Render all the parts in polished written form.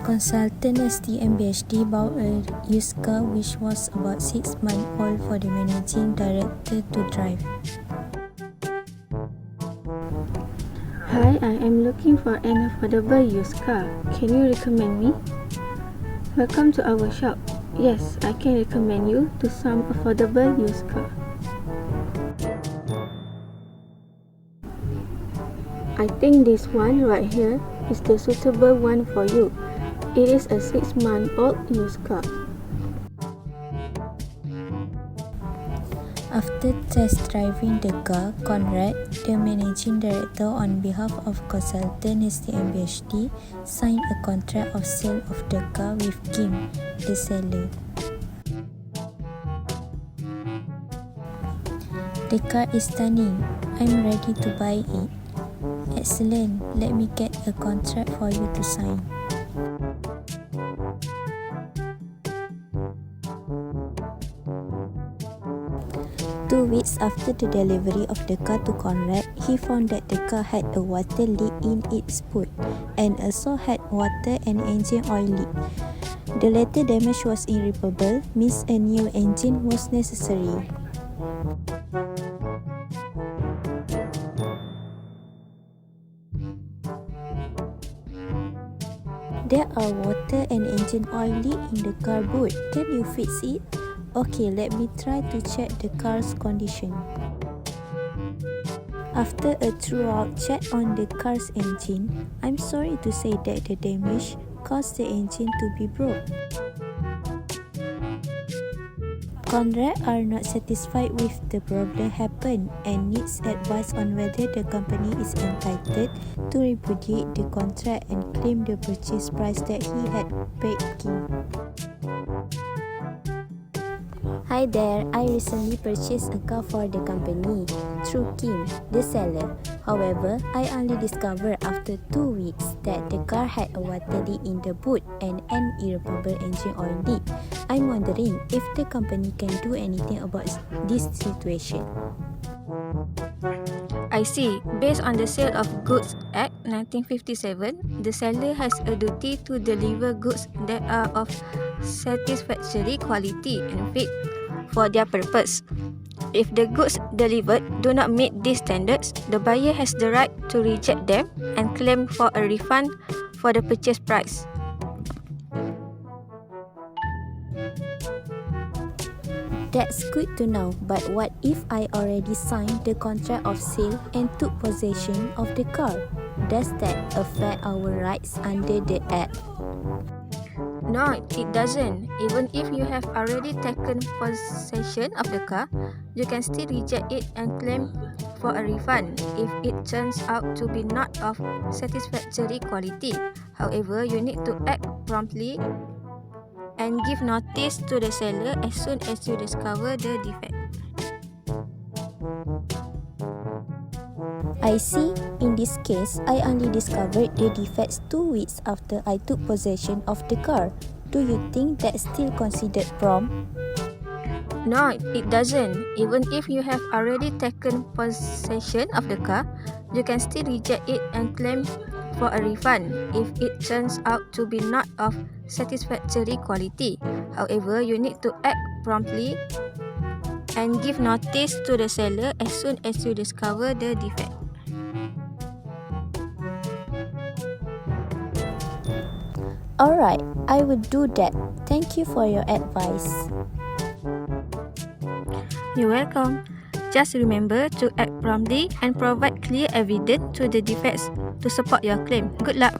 Consultant STMBHD bought a used car which was about 6 months old for the managing director to drive. Hi, I am looking for an affordable used car. Can you recommend me? Welcome to our shop. Yes, I can recommend you to some affordable used car. I think this one right here is the suitable one for you. It is a 6-month-old used car. After test driving the car, Conrad, the managing director on behalf of consultant STMBHD, signed a contract of sale of the car with Kim, the seller. The car is stunning. I'm ready to buy it. Excellent. Let me get a contract for you to sign. Two weeks after the delivery of the car to Conrad, he found that the car had a water leak in its boot and also had water and engine oil leak. The latter damage was irreparable, means a new engine was necessary. There are water and engine oil leak in the car boot. Can you fix it? Okay, let me try to check the car's condition. After a thorough check on the car's engine, I'm sorry to say that the damage caused the engine to be broke. Conrad are not satisfied with the problem happened and needs advice on whether the company is entitled to repudiate the contract and claim the purchase price that he had paid Kim. Hi there, I recently purchased a car for the company through Kim, the seller. However, I only discovered after 2 weeks that the car had a water leak in the boot and an irreparable engine oil leak. I'm wondering if the company can do anything about this situation. I see. Based on the Sale of Goods Act 1957, the seller has a duty to deliver goods that are of satisfactory quality and fit for their purpose. If the goods delivered do not meet these standards, the buyer has the right to reject them and claim for a refund for the purchase price. That's good to know, but what if I already signed the contract of sale and took possession of the car? Does that affect our rights under the Act? No, it doesn't. Even if you have already taken possession of the car, you can still reject it and claim for a refund if it turns out to be not of satisfactory quality. However, you need to act promptly and give notice to the seller as soon as you discover the defect. I see. In this case, I only discovered the defects 2 weeks after I took possession of the car. Do you think that's still considered prompt? No, it doesn't. Even if you have already taken possession of the car, you can still reject it and claim for a refund if it turns out to be not of satisfactory quality. However, you need to act promptly and give notice to the seller as soon as you discover the defect. Alright, I will do that. Thank you for your advice. You're welcome. Just remember to act promptly and provide clear evidence to the defects to support your claim. Good luck.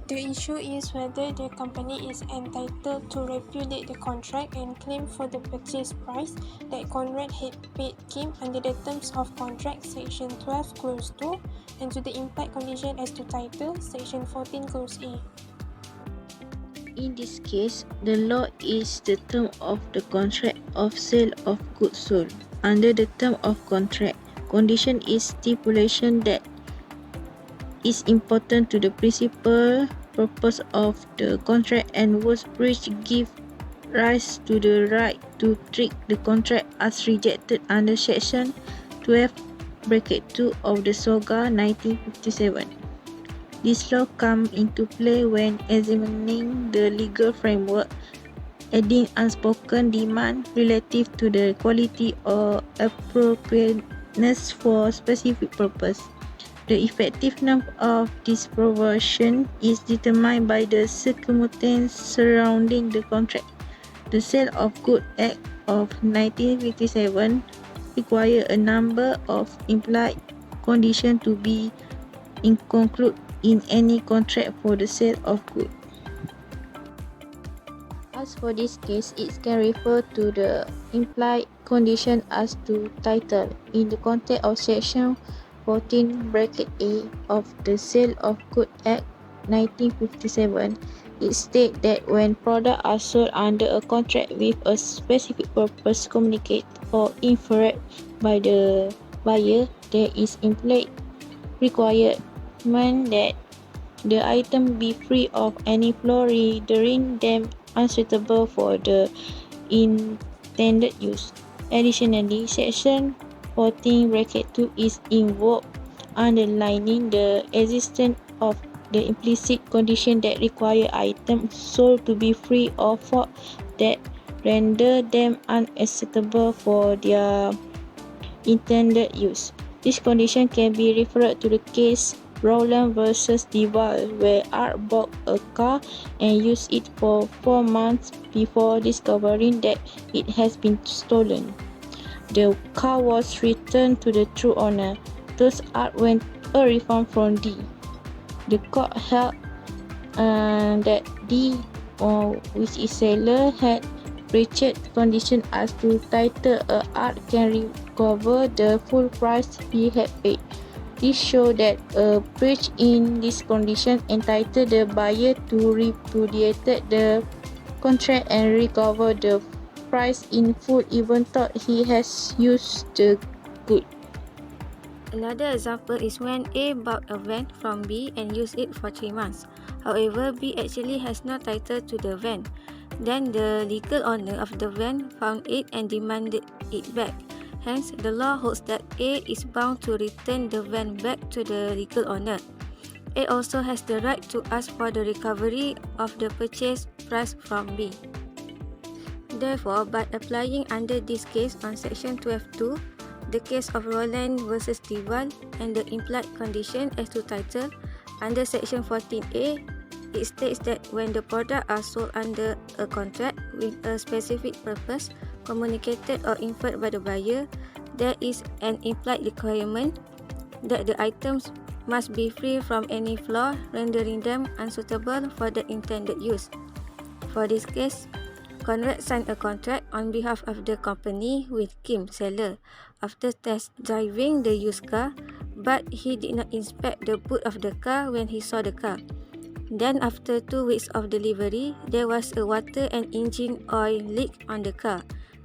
The issue is whether the company is entitled to repudiate the contract and claim for the purchase price that Conrad had paid Kim under the terms of contract Section 12 Clause 2 and to the impact condition as to title Section 14 Clause A. In this case, the law is the term of the contract of sale of goods sold. Under the term of contract, condition is stipulation that is important to the principal purpose of the contract and was breach give rise to the right to treat the contract as rejected under section 12(2) of the SOGA 1957. This law comes into play when examining the legal framework, adding unspoken demand relative to the quality or appropriateness for specific purpose. The effectiveness of this provision is determined by the circumstances surrounding the contract. The Sale of Goods Act of 1957 requires a number of implied conditions to be included in any contract for the sale of goods. As for this case, it can refer to the implied condition as to title in the context of section 14(a) of the Sale of Goods Act 1957. It states that when products are sold under a contract with a specific purpose communicated or inferred by the buyer, there is implied requirement that the item be free of any flaw rendering them unsuitable for the intended use. Additionally, section 14(2) is invoked, underlining the existence of the implicit condition that require items sold to be free of fault that render them unacceptable for their intended use. This condition can be referred to the case Rowland vs. Duval, where Art bought a car and used it for 4 months before discovering that it has been stolen. The car was returned to the true owner, thus Art won a refund from D. The court held that D, which is seller, had breached condition as to title Art can recover the full price he had paid. This shows that a breach in this condition entitled the buyer to repudiate the contract and recover the price in full even though he has used the good. Another example is when A bought a van from B and used it for 3 months. However, B actually has no title to the van. Then the legal owner of the van found it and demanded it back. Hence, the law holds that A is bound to return the van back to the legal owner. A also has the right to ask for the recovery of the purchase price from B. Therefore, by applying under this case on section 12(2), the case of Rowland vs. Duval, and the implied condition as to title, under section 14(a), it states that when the products are sold under a contract with a specific purpose communicated or inferred by the buyer, there is an implied requirement that the items must be free from any flaw rendering them unsuitable for the intended use. For this case, Conrad signed a contract on behalf of the company with Kim, seller, after test driving the used car, but he did not inspect the boot of the car when he saw the car. Then after 2 weeks of delivery, there was a water and engine oil leak on the car.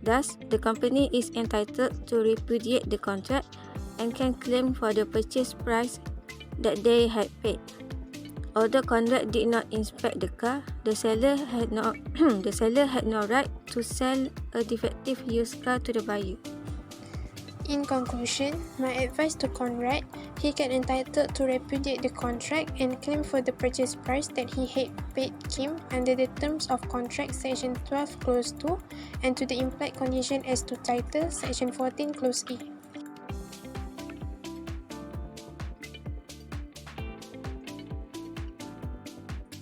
Thus, the company is entitled to repudiate the contract and can claim for the purchase price that they had paid. Although Conrad did not inspect the car, the seller had no right to sell a defective used car to the buyer. In conclusion, my advice to Conrad, he can entitled to repudiate the contract and claim for the purchase price that he had paid Kim under the terms of contract section 12 clause 2 and to the implied condition as to title section 14 clause E.